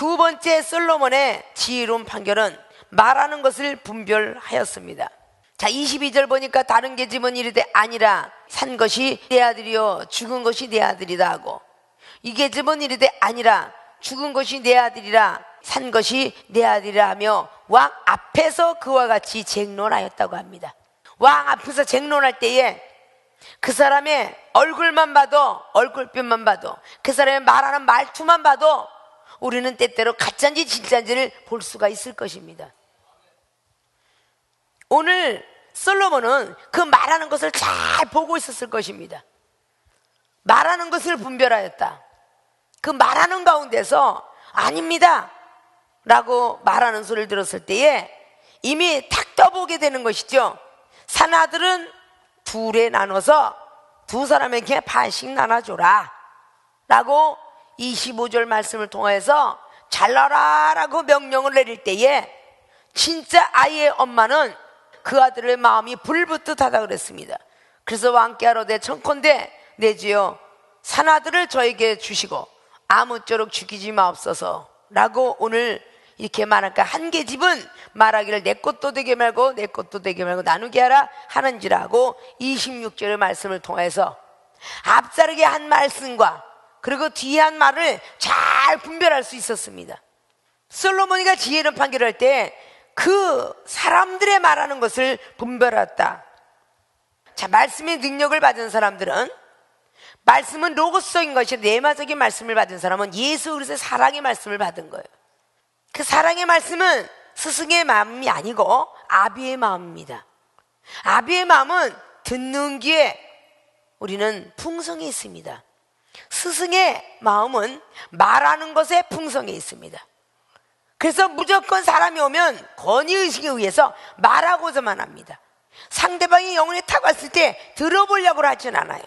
두 번째 솔로몬의 지혜로운 판결은 말하는 것을 분별하였습니다. 자, 22절 보니까 다른 계집은 이르되 아니라 산 것이 내 아들이요 죽은 것이 내 아들이다 하고, 이 계집은 이르되 아니라 죽은 것이 내 아들이라 산 것이 내 아들이라 하며 왕 앞에서 그와 같이 쟁론하였다고 합니다. 왕 앞에서 쟁론할 때에 그 사람의 얼굴만 봐도, 얼굴빛만 봐도, 그 사람의 말하는 말투만 봐도 우리는 때때로 가짜인지 진짜인지를 볼 수가 있을 것입니다. 오늘 솔로몬은 그 말하는 것을 잘 보고 있었을 것입니다. 말하는 것을 분별하였다. 그 말하는 가운데서 아닙니다 라고 말하는 소리를 들었을 때에 이미 탁 떠보게 되는 것이죠. 사나들은 둘에 나눠서 두 사람에게 반씩 나눠줘라 라고 25절 말씀을 통해서 잘라라 라고 명령을 내릴 때에 진짜 아이의 엄마는 그 아들의 마음이 불붙듯 하다 그랬습니다. 그래서 왕께 하로되 청컨대 내 주여 사나들을 저에게 주시고 아무쪼록 죽이지 마옵소서 라고 오늘 이렇게 말할까. 한 계집은 말하기를 내 것도 되게 말고 내 것도 되게 말고 나누게 하라 하는지라고 26절의 말씀을 통해서 앞자르게 한 말씀과 그리고 뒤에 한 말을 잘 분별할 수 있었습니다. 솔로몬이가 지혜로운 판결을 할 때 그 사람들의 말하는 것을 분별했다. 자, 말씀의 능력을 받은 사람들은, 말씀은 로고스적인 것이 내마적인 말씀을 받은 사람은 예수 그리스도의 사랑의 말씀을 받은 거예요. 그 사랑의 말씀은 스승의 마음이 아니고 아비의 마음입니다. 아비의 마음은 듣는 귀에 우리는 풍성이 있습니다. 스승의 마음은 말하는 것에 풍성이 있습니다. 그래서 무조건 사람이 오면 권위의식에 의해서 말하고서만 합니다. 상대방이 영혼에 탁 왔을 때 들어보려고 하진 않아요.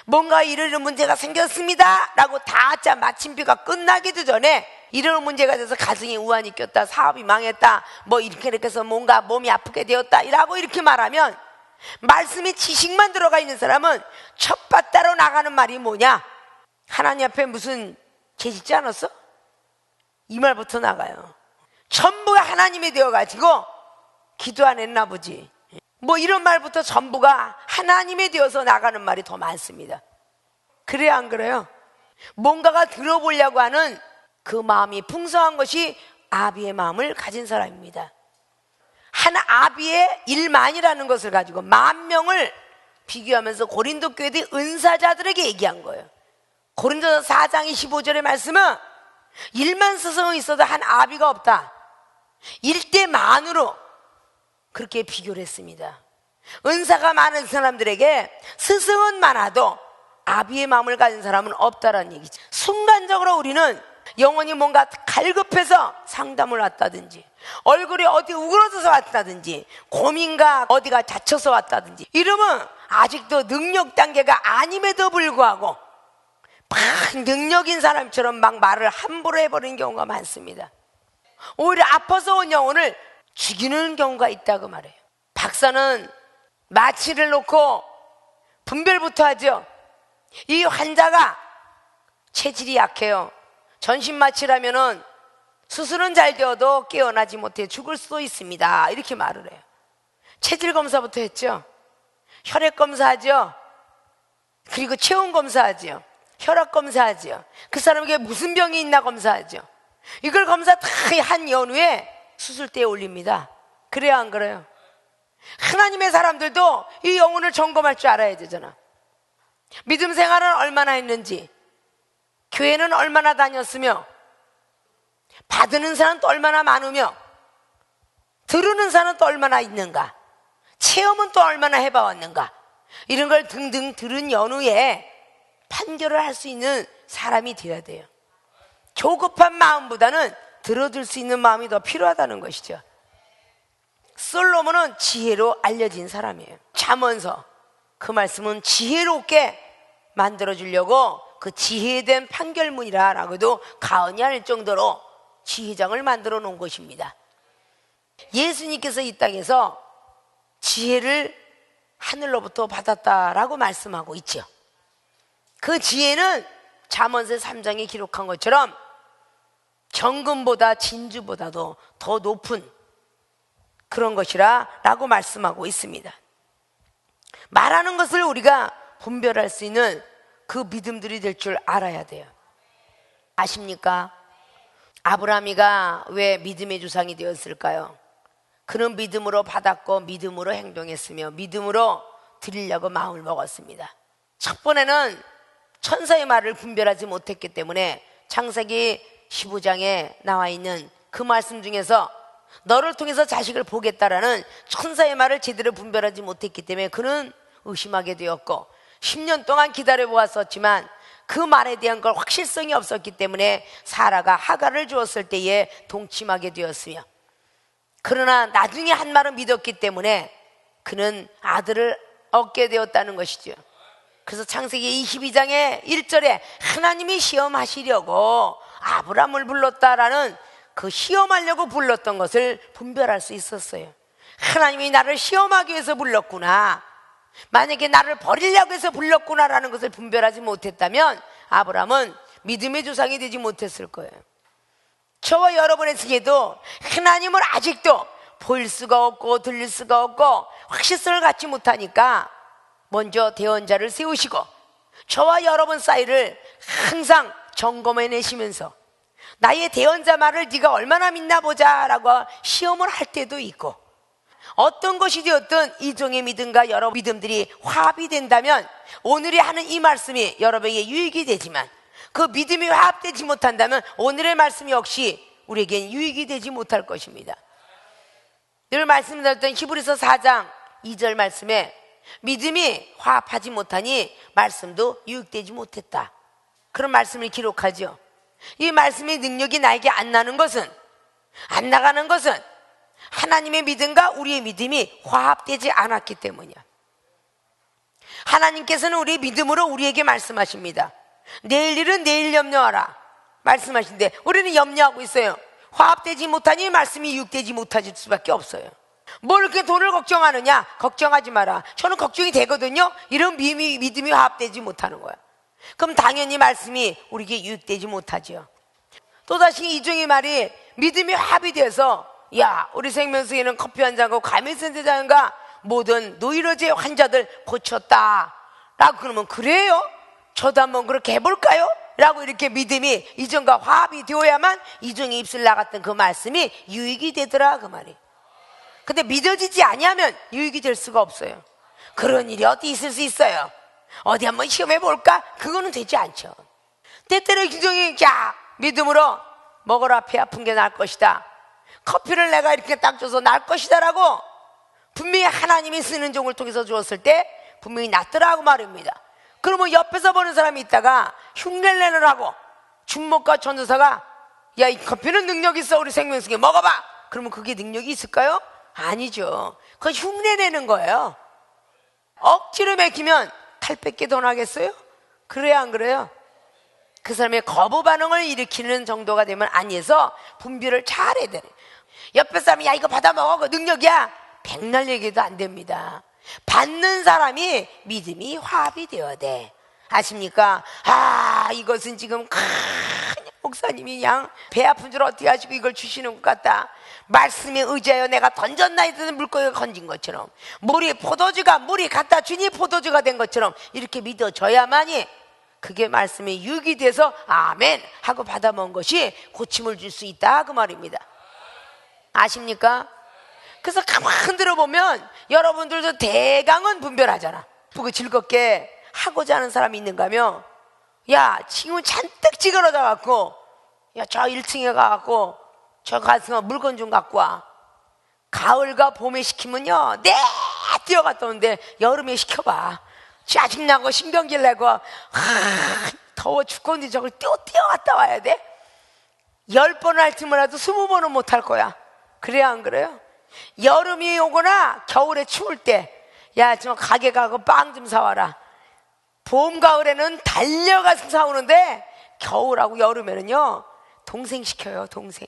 뭔가 이러는 문제가 생겼습니다 라고 다 마침표가 끝나기도 전에 이러는 문제가 돼서 가정에 우환이 꼈다, 사업이 망했다, 뭐 이렇게 해서 뭔가 몸이 아프게 되었다 라고 이렇게 말하면, 말씀에 지식만 들어가 있는 사람은 첫바따로 나가는 말이 뭐냐? 하나님 앞에 무슨 죄 짓지 않았어? 이 말부터 나가요. 전부가 하나님이 되어가지고 기도 안 했나 보지, 뭐 이런 말부터 전부가 하나님이 되어서 나가는 말이 더 많습니다. 그래야 안 그래요? 뭔가가 들어보려고 하는 그 마음이 풍성한 것이 아비의 마음을 가진 사람입니다. 한 아비의 1만이라는 것을 가지고 10,000명을 비교하면서 고린도 교회의 은사자들에게 얘기한 거예요. 고린도서 4장 25절의 말씀은 1만 스승이 있어도 한 아비가 없다, 1대 만으로 그렇게 비교를 했습니다. 은사가 많은 사람들에게 스승은 많아도 아비의 마음을 가진 사람은 없다라는 얘기죠. 순간적으로 우리는 영혼이 뭔가 갈급해서 상담을 왔다든지, 얼굴이 어디 우그러져서 왔다든지, 고민과 어디가 다쳐서 왔다든지 이러면 아직도 능력 단계가 아님에도 불구하고 막 능력인 사람처럼 막 말을 함부로 해버리는 경우가 많습니다. 오히려 아파서 온 영혼을 죽이는 경우가 있다고 말해요. 박사는 마취를 놓고 분별부터 하죠. 이 환자가 체질이 약해요. 전신마취라면은 수술은 잘 되어도 깨어나지 못해 죽을 수도 있습니다 이렇게 말을 해요. 체질 검사부터 했죠. 혈액 검사하죠. 그리고 체온 검사하죠. 혈압 검사하죠. 그 사람에게 무슨 병이 있나 검사하죠. 이걸 검사 다 한 연후에 수술대에 올립니다. 그래야 안 그래요? 하나님의 사람들도 이 영혼을 점검할 줄 알아야 되잖아. 믿음 생활은 얼마나 했는지, 교회는 얼마나 다녔으며, 받는 사람은 또 얼마나 많으며, 들으는 사람은 또 얼마나 있는가, 체험은 또 얼마나 해봐왔는가, 이런 걸 등등 들은 연후에 판결을 할 수 있는 사람이 되어야 돼요. 조급한 마음보다는 들어줄 수 있는 마음이 더 필요하다는 것이죠. 솔로몬은 지혜로 알려진 사람이에요. 잠언서 그 말씀은 지혜롭게 만들어주려고 그 지혜된 판결문이라고도 가언이 할 정도로 지혜장을 만들어 놓은 것입니다. 예수님께서 이 땅에서 지혜를 하늘로부터 받았다라고 말씀하고 있죠. 그 지혜는 잠언서 3장에 기록한 것처럼 정금보다 진주보다도 더 높은 그런 것이라 라고 말씀하고 있습니다. 말하는 것을 우리가 분별할 수 있는 그 믿음들이 될 줄 알아야 돼요. 아십니까? 아브라함이가 왜 믿음의 조상이 되었을까요? 그는 믿음으로 받았고 믿음으로 행동했으며 믿음으로 드리려고 마음을 먹었습니다. 첫 번에는 천사의 말을 분별하지 못했기 때문에 창세기 15장에 나와 있는 그 말씀 중에서 너를 통해서 자식을 보겠다라는 천사의 말을 제대로 분별하지 못했기 때문에 그는 의심하게 되었고 10년 동안 기다려보았었지만 그 말에 대한 걸 확실성이 없었기 때문에 사라가 하갈을 주었을 때에 동침하게 되었으며, 그러나 나중에 한 말은 믿었기 때문에 그는 아들을 얻게 되었다는 것이죠. 그래서 창세기 22장의 1절에 하나님이 시험하시려고 아브람을 불렀다라는 그 시험하려고 불렀던 것을 분별할 수 있었어요. 하나님이 나를 시험하기 위해서 불렀구나, 만약에 나를 버리려고 해서 불렀구나라는 것을 분별하지 못했다면 아브람은 믿음의 조상이 되지 못했을 거예요. 저와 여러분에게도 하나님을 아직도 보일 수가 없고 들릴 수가 없고 확실성을 갖지 못하니까 먼저 대언자를 세우시고 저와 여러분 사이를 항상 점검해내시면서 나의 대언자 말을 네가 얼마나 믿나 보자라고 시험을 할 때도 있고, 어떤 것이 되었든 이종의 믿음과 여러 믿음들이 화합이 된다면 오늘이 하는 이 말씀이 여러분에게 유익이 되지만, 그 믿음이 화합되지 못한다면 오늘의 말씀 역시 우리에겐 유익이 되지 못할 것입니다. 늘 말씀드렸던 히브리서 4장 2절 말씀에 믿음이 화합하지 못하니 말씀도 유익되지 못했다, 그런 말씀을 기록하죠. 이 말씀의 능력이 나에게 안 나는 것은, 안 나가는 것은 하나님의 믿음과 우리의 믿음이 화합되지 않았기 때문이야. 하나님께서는 우리의 믿음으로 우리에게 말씀하십니다. 내일 일은 내일 염려하라 말씀하신데 우리는 염려하고 있어요. 화합되지 못하니 말씀이 유익되지 못할 수밖에 없어요. 뭘 이렇게 돈을 걱정하느냐? 걱정하지 마라. 저는 걱정이 되거든요. 이런 믿음이 화합되지 못하는 거야. 그럼 당연히 말씀이 우리에게 유익되지 못하죠. 또다시 이종의 말이 믿음이 화합이 돼서, 야, 우리 생명수에는 커피 한 잔과 감염센터장과 모든 노이로제 환자들 고쳤다 라고 그러면, 그래요? 저도 한번 그렇게 해볼까요? 라고 이렇게 믿음이 이종과 화합이 되어야만 이종의 입술 나갔던 그 말씀이 유익이 되더라, 그 말이. 근데 믿어지지 아니하면 유익이 될 수가 없어요. 그런 일이 어디 있을 수 있어요? 어디 한번 시험해볼까? 그거는 되지 않죠. 때때로 이종이 야, 믿음으로 먹어라, 배 아픈 게 나을 것이다, 커피를 내가 이렇게 딱 줘서 나을 것이다 라고 분명히 하나님이 쓰는 종을 통해서 주었을 때 분명히 낫더라고 말입니다. 그러면 옆에서 보는 사람이 있다가 흉내를 내느라고 중목과 전도사가 야, 이 커피는 능력 있어, 우리 생명수에 먹어봐, 그러면 그게 능력이 있을까요? 아니죠. 그건 흉내내는 거예요. 억지로 먹이면 탈 뺏게 더 나겠어요? 그래야 안 그래요? 그 사람의 거부 반응을 일으키는 정도가 되면 아니해서 분별을 잘 해야 돼. 옆에 사람이 야, 이거 받아 먹어, 그 능력이야, 백날 얘기도 안 됩니다. 받는 사람이 믿음이 화합이 되어야 돼. 아십니까? 아, 이것은 지금 목사님이 그냥 배 아픈 줄 어떻게 하시고 이걸 주시는 것 같다. 말씀에 의지하여 내가 던졌나이든 물고기가 건진 것처럼, 물이 갖다 주니 포도주가 된 것처럼 이렇게 믿어져야만이 그게 말씀에 유익이 돼서 아멘 하고 받아먹은 것이 고침을 줄 수 있다, 그 말입니다. 아십니까? 그래서 가만 들어보면 여러분들도 대강은 분별하잖아. 보고 즐겁게 하고자 하는 사람이 있는가 하면, 야, 지금 잔뜩 찌그러져 갖고 야, 저 1층에 가갖고 저 가서 물건 좀 갖고 와. 가을과 봄에 시키면요 뛰어갔다 오는데 여름에 시켜봐, 짜증나고 신경질 내고 더워 죽겠는데 저걸 뛰어갔다 와야 돼? 10번 할지 몰라도 20번은 못 할 거야. 그래야 안 그래요? 여름이 오거나 겨울에 추울 때 야, 저 가게 가고 빵 좀 사와라. 봄, 가을에는 달려가서 사오는데 겨울하고 여름에는요 동생 시켜요, 동생.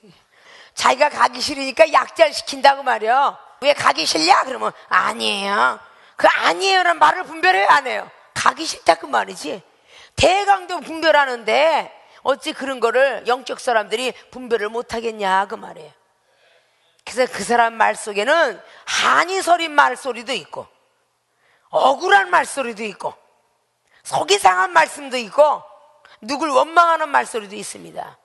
자기가 가기 싫으니까 약잘 시킨다고 말이야. 왜 가기 싫냐? 그러면 아니에요. 그 아니에요라는 말을 분별해요, 안 해요? 가기 싫다 그 말이지. 대강도 분별하는데 어찌 그런 거를 영적 사람들이 분별을 못하겠냐 그 말이에요. 그래서 그 사람 말 속에는 한이 서린 말소리도 있고 억울한 말소리도 있고 속이 상한 말씀도 있고 누굴 원망하는 말소리도 있습니다.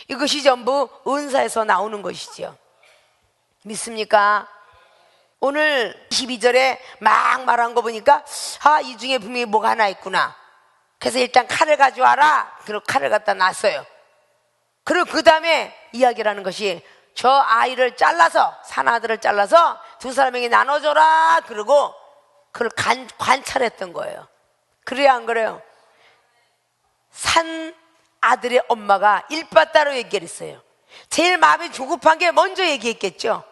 이것이 전부 은사에서 나오는 것이죠. 믿습니까? 오늘 12절에 막 말한 거 보니까 이 중에 분명히 뭐가 하나 있구나. 그래서 일단 칼을 가져와라. 그리고 칼을 갖다 놨어요. 그리고 그 다음에 이야기를 하는 것이 저 아이를 잘라서 사나들을 잘라서 두 사람에게 나눠줘라. 그러고 그걸 관찰했던 거예요. 그래야 안 그래요? 산 아들의 엄마가 일바따로 얘기를 했어요. 제일 마음이 조급한 게 먼저 얘기했겠죠.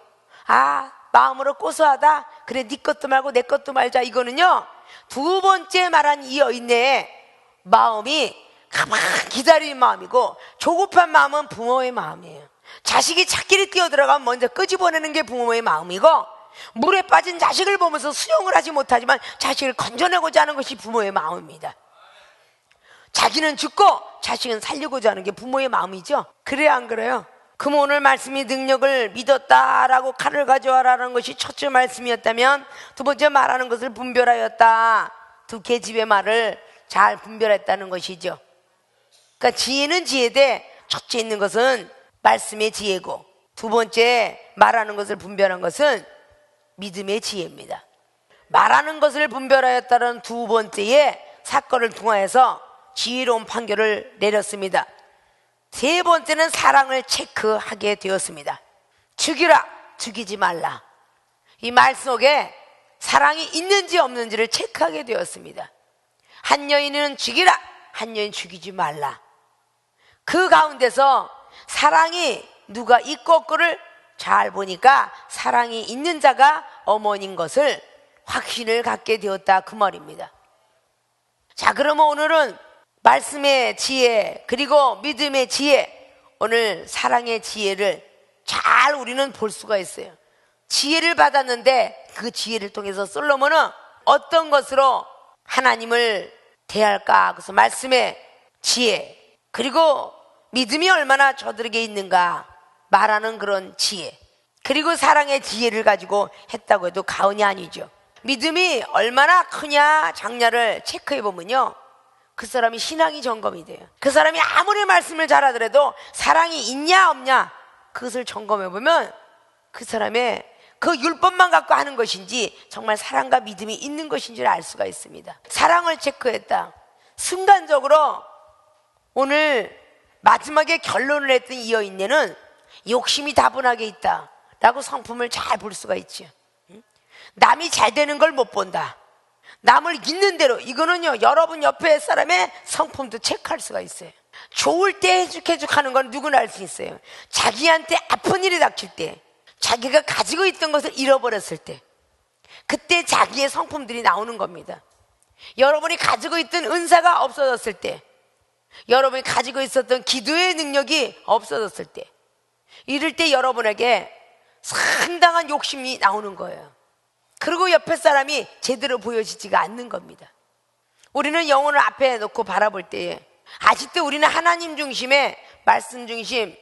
마음으로 고소하다. 그래 네 것도 말고 내 것도 말자. 이거는요 두 번째 말한 이 여인의 마음이 가만히 기다리는 마음이고 조급한 마음은 부모의 마음이에요. 자식이 찻길에 뛰어들어가면 먼저 끄집어내는 게 부모의 마음이고 물에 빠진 자식을 보면서 수영을 하지 못하지만 자식을 건져내고자 하는 것이 부모의 마음입니다. 자기는 죽고 자식은 살리고자 하는 게 부모의 마음이죠. 그래야 안 그래요? 그럼 오늘 말씀이 능력을 믿었다라고 칼을 가져와라는 것이 첫째 말씀이었다면 두 번째 말하는 것을 분별하였다. 두 계집의 말을 잘 분별했다는 것이죠. 그러니까 지혜는 지혜되 첫째 있는 것은 말씀의 지혜고 두 번째 말하는 것을 분별한 것은 믿음의 지혜입니다. 말하는 것을 분별하였다는 두 번째의 사건을 통하여서 지혜로운 판결을 내렸습니다. 세 번째는 사랑을 체크하게 되었습니다. 죽이라, 죽이지 말라. 이 말 속에 사랑이 있는지 없는지를 체크하게 되었습니다. 한 여인은 죽이라, 한 여인 죽이지 말라. 그 가운데서 사랑이 누가 있고 없고를 잘 보니까 사랑이 있는 자가 어머니인 것을 확신을 갖게 되었다 그 말입니다. 자, 그러면 오늘은 말씀의 지혜 그리고 믿음의 지혜, 오늘 사랑의 지혜를 잘 우리는 볼 수가 있어요. 지혜를 받았는데 그 지혜를 통해서 솔로몬은 어떤 것으로 하나님을 대할까? 그래서 말씀의 지혜 그리고 믿음이 얼마나 저들에게 있는가 말하는 그런 지혜 그리고 사랑의 지혜를 가지고 했다고 해도 과언이 아니죠. 믿음이 얼마나 크냐 작냐를 체크해 보면요 그 사람이 신앙이 점검이 돼요. 그 사람이 아무리 말씀을 잘하더라도 사랑이 있냐 없냐 그것을 점검해 보면 그 사람의 그 율법만 갖고 하는 것인지 정말 사랑과 믿음이 있는 것인지를 알 수가 있습니다. 사랑을 체크했다. 순간적으로 오늘 마지막에 결론을 했던 이 여인네는 욕심이 다분하게 있다 라고 성품을 잘 볼 수가 있죠. 남이 잘 되는 걸 못 본다. 남을 있는 대로. 이거는요 여러분 옆에 사람의 성품도 체크할 수가 있어요. 좋을 때 해죽해죽 하는 건 누구나 알 수 있어요. 자기한테 아픈 일이 닥칠 때, 자기가 가지고 있던 것을 잃어버렸을 때, 그때 자기의 성품들이 나오는 겁니다. 여러분이 가지고 있던 은사가 없어졌을 때, 여러분이 가지고 있었던 기도의 능력이 없어졌을 때, 이럴 때 여러분에게 상당한 욕심이 나오는 거예요. 그리고 옆에 사람이 제대로 보여지지가 않는 겁니다. 우리는 영혼을 앞에 놓고 바라볼 때에 아직도 우리는 하나님 중심의 말씀 중심,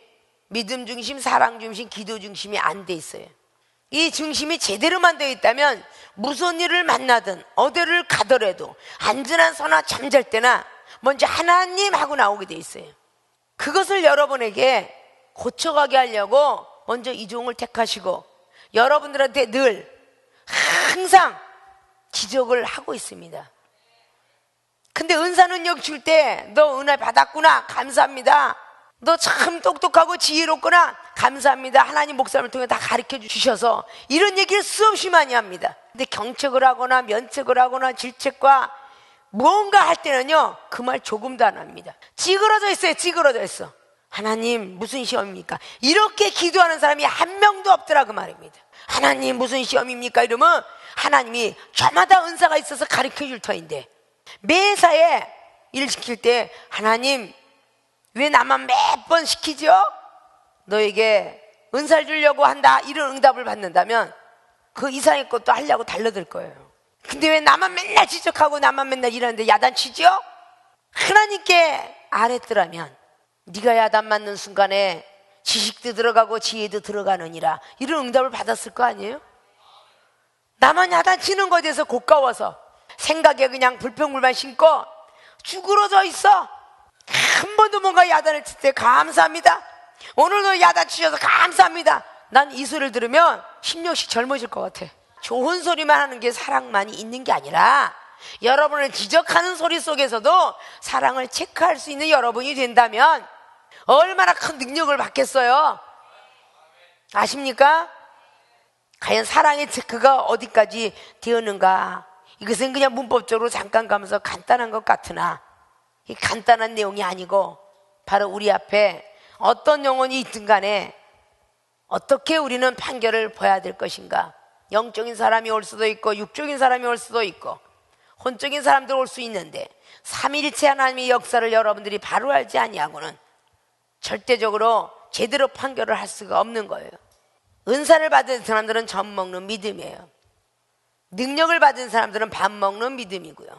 믿음 중심, 사랑 중심, 기도 중심이 안 돼 있어요. 이 중심이 제대로만 되어 있다면 무슨 일을 만나든 어디를 가더라도 안전한 잠잘 때나 먼저 하나님 하고 나오게 돼 있어요. 그것을 여러분에게 고쳐가게 하려고 먼저 이종을 택하시고 여러분들한테 늘 항상 지적을 하고 있습니다. 근데 은사 능력 줄 때 너 은혜 받았구나 감사합니다. 너 참 똑똑하고 지혜롭구나 감사합니다. 하나님 목사님을 통해 다 가르쳐 주셔서 이런 얘기를 수없이 많이 합니다. 근데 경책을 하거나 면책을 하거나 질책과 무언가 할 때는요 그 말 조금도 안 합니다. 찌그러져 있어요. 찌그러져 있어. 하나님 무슨 시험입니까? 이렇게 기도하는 사람이 한 명도 없더라 그 말입니다. 하나님 무슨 시험입니까? 이러면 하나님이 저마다 은사가 있어서 가르쳐 줄 터인데 매사에 일 시킬 때 하나님 왜 나만 매번 시키죠? 너에게 은사를 주려고 한다 이런 응답을 받는다면 그 이상의 것도 하려고 달려들 거예요. 근데 왜 나만 맨날 지적하고 나만 맨날 이러는데 야단치죠? 하나님께 안 했더라면 네가 야단 맞는 순간에 지식도 들어가고 지혜도 들어가느니라, 이런 응답을 받았을 거 아니에요? 나만 야단 치는 것에 대해서 고가워서 생각에 그냥 불평불만 심고 쭈그러져 있어. 한 번도 뭔가 야단을 칠 때 감사합니다, 오늘도 야단 치셔서 감사합니다, 난 이 소리를 들으면 10년씩 젊어질 것 같아. 좋은 소리만 하는 게 사랑만이 있는 게 아니라 여러분을 지적하는 소리 속에서도 사랑을 체크할 수 있는 여러분이 된다면 얼마나 큰 능력을 받겠어요? 아십니까? 과연 사랑의 체크가 어디까지 되었는가? 이것은 그냥 문법적으로 잠깐 가면서 간단한 것 같으나 이 간단한 내용이 아니고 바로 우리 앞에 어떤 영혼이 있든 간에 어떻게 우리는 판결을 봐야 될 것인가. 영적인 사람이 올 수도 있고 육적인 사람이 올 수도 있고 혼적인 사람들 올 수 있는데 삼위일체 하나님의 역사를 여러분들이 바로 알지 아니하고는 절대적으로 제대로 판결을 할 수가 없는 거예요. 은사를 받은 사람들은 젖 먹는 믿음이에요. 능력을 받은 사람들은 밥 먹는 믿음이고요.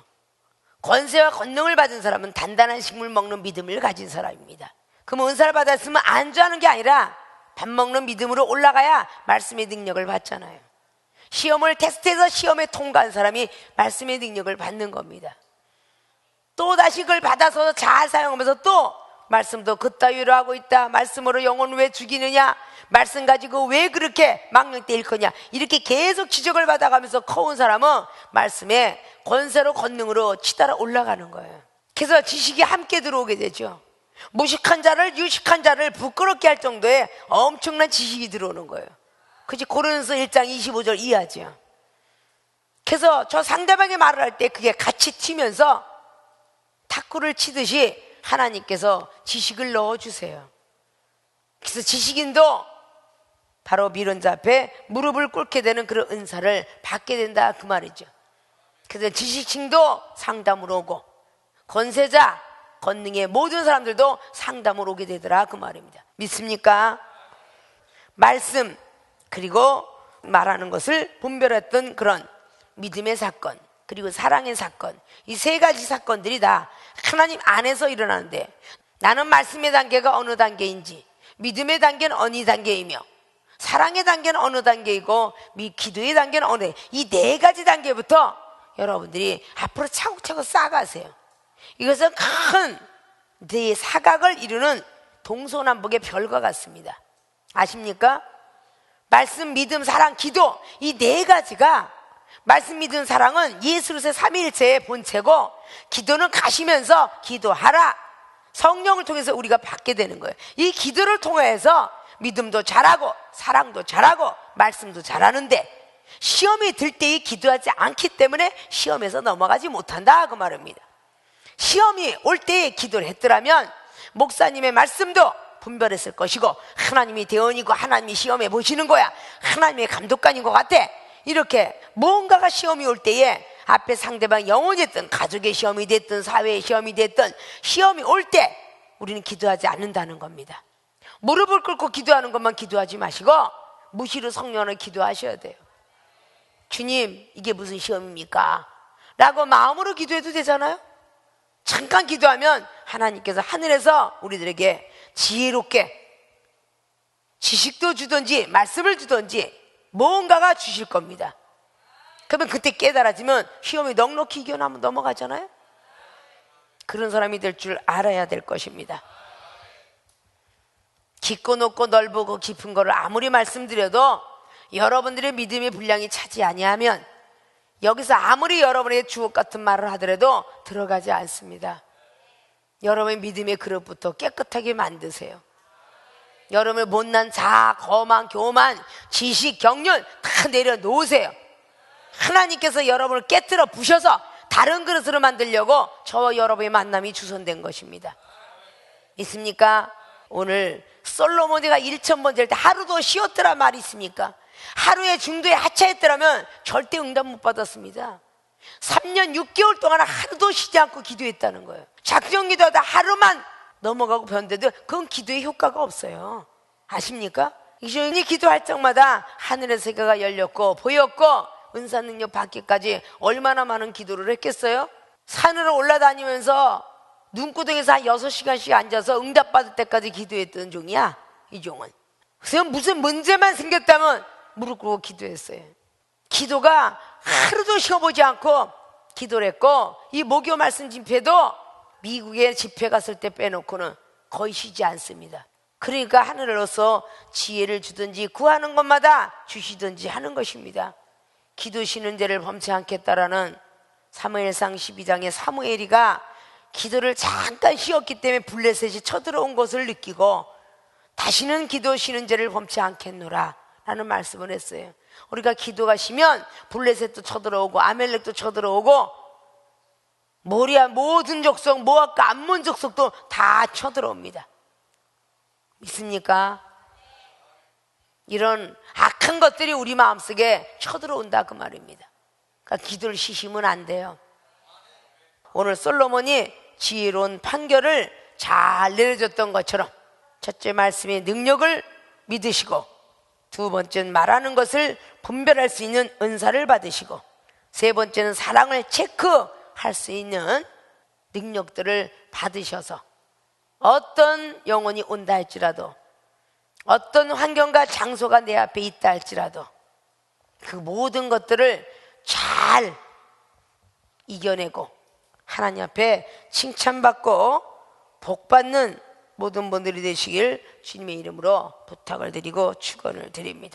권세와 권능을 받은 사람은 단단한 식물 먹는 믿음을 가진 사람입니다. 그럼 은사를 받았으면 안주하는 게 아니라 밥 먹는 믿음으로 올라가야 말씀의 능력을 받잖아요. 시험을 테스트해서 시험에 통과한 사람이 말씀의 능력을 받는 겁니다. 또 다시 그걸 받아서 잘 사용하면서 또 말씀도 그따위로 하고 있다, 말씀으로 영혼을 왜 죽이느냐, 말씀 가지고 왜 그렇게 망령때 일거냐, 이렇게 계속 지적을 받아가면서 커온 사람은 말씀에 권세로 권능으로 치달아 올라가는 거예요. 그래서 지식이 함께 들어오게 되죠. 무식한 자를 유식한 자를 부끄럽게 할 정도의 엄청난 지식이 들어오는 거예요. 그치? 고린도서 1장 25절 이해하죠. 그래서 저 상대방의 말을 할 때 그게 같이 튀면서 탁구를 치듯이 하나님께서 지식을 넣어주세요. 그래서 지식인도 바로 미련자 앞에 무릎을 꿇게 되는 그런 은사를 받게 된다, 그 말이죠. 그래서 지식층도 상담으로 오고 권세자, 권능의 모든 사람들도 상담으로 오게 되더라, 그 말입니다. 믿습니까? 말씀 그리고 말하는 것을 분별했던 그런 믿음의 사건 그리고 사랑의 사건, 이 세 가지 사건들이 다 하나님 안에서 일어나는데 나는 말씀의 단계가 어느 단계인지, 믿음의 단계는 어느 단계이며 사랑의 단계는 어느 단계이고 기도의 단계는 어느, 이 네 가지 단계부터 여러분들이 앞으로 차곡차곡 쌓아가세요. 이것은 큰 네 사각을 이루는 동서남북의 별과 같습니다. 아십니까? 말씀, 믿음, 사랑, 기도, 이 네 가지가, 말씀, 믿음, 사랑은 예수 그리스도의 삼위일체의 본체고 기도는 가시면서 기도하라, 성령을 통해서 우리가 받게 되는 거예요. 이 기도를 통해서 믿음도 잘하고 사랑도 잘하고 말씀도 잘하는데 시험이 들 때에 기도하지 않기 때문에 시험에서 넘어가지 못한다, 그 말입니다. 시험이 올 때에 기도를 했더라면 목사님의 말씀도 분별했을 것이고 하나님이 대원이고 하나님이 시험해 보시는 거야, 하나님의 감독관인 것 같아. 이렇게 뭔가가 시험이 올 때에 앞에 상대방 영혼이 됐든 가족의 시험이 됐든 사회의 시험이 됐든 시험이 올 때 우리는 기도하지 않는다는 겁니다. 무릎을 꿇고 기도하는 것만 기도하지 마시고 무시로 성령을 기도하셔야 돼요. 주님, 이게 무슨 시험입니까? 라고 마음으로 기도해도 되잖아요. 잠깐 기도하면 하나님께서 하늘에서 우리들에게 지혜롭게 지식도 주든지 말씀을 주든지 뭔가가 주실 겁니다. 그러면 그때 깨달아지면 시험이 넉넉히 이겨나면 넘어가잖아요. 그런 사람이 될 줄 알아야 될 것입니다. 깊고 높고 넓고 깊은 거를 아무리 말씀드려도 여러분들의 믿음의 분량이 차지 아니하면 여기서 아무리 여러분의 주옥 같은 말을 하더라도 들어가지 않습니다. 여러분의 믿음의 그릇부터 깨끗하게 만드세요. 여러분의 못난 자아, 거만, 교만, 지식, 경륜 다 내려놓으세요. 하나님께서 여러분을 깨뜨려 부셔서 다른 그릇으로 만들려고 저와 여러분의 만남이 주선된 것입니다. 있습니까? 오늘 솔로몬이가 1000번 될 때 하루도 쉬었더란 말이 있습니까? 하루에 중도에 하차했더라면 절대 응답 못 받았습니다. 3년 6개월 동안 하루도 쉬지 않고 기도했다는 거예요. 작정 기도하다 하루만 넘어가고 변데도 그건 기도의 효과가 없어요. 아십니까? 이전에 기도할 적마다 하늘의 세계가 열렸고 보였고 은사 능력 받기까지 얼마나 많은 기도를 했겠어요? 산으로 올라다니면서 눈구덩이에서 한 6시간씩 앉아서 응답받을 때까지 기도했던 종이야, 이 종은. 그래서 무슨 문제만 생겼다면 무릎 꿇고 기도했어요. 기도가 하루도 쉬어보지 않고 기도를 했고, 이 목요 말씀 집회도 미국에 집회 갔을 때 빼놓고는 거의 쉬지 않습니다. 그러니까 하늘로서 지혜를 주든지 구하는 것마다 주시든지 하는 것입니다. 기도 쉬는 죄를 범치 않겠다라는 사무엘상 12장의 사무엘이가 기도를 잠깐 쉬었기 때문에 블레셋이 쳐들어온 것을 느끼고 다시는 기도 쉬는 죄를 범치 않겠노라 라는 말씀을 했어요. 우리가 기도가 쉬면 블레셋도 쳐들어오고 아멜렉도 쳐들어오고 모리아 모든 족속, 모압과 암몬 족속도 다 쳐들어옵니다. 믿습니까? 이런 악한 것들이 우리 마음속에 쳐들어온다 그 말입니다. 그러니까 기도를 쉬시면 안 돼요. 오늘 솔로몬이 지혜로운 판결을 잘 내려줬던 것처럼 첫째 말씀의 능력을 믿으시고, 두 번째는 말하는 것을 분별할 수 있는 은사를 받으시고, 세 번째는 사랑을 체크할 수 있는 능력들을 받으셔서 어떤 영혼이 온다 할지라도, 어떤 환경과 장소가 내 앞에 있다 할지라도 그 모든 것들을 잘 이겨내고 하나님 앞에 칭찬받고 복받는 모든 분들이 되시길 주님의 이름으로 부탁을 드리고 축원을 드립니다.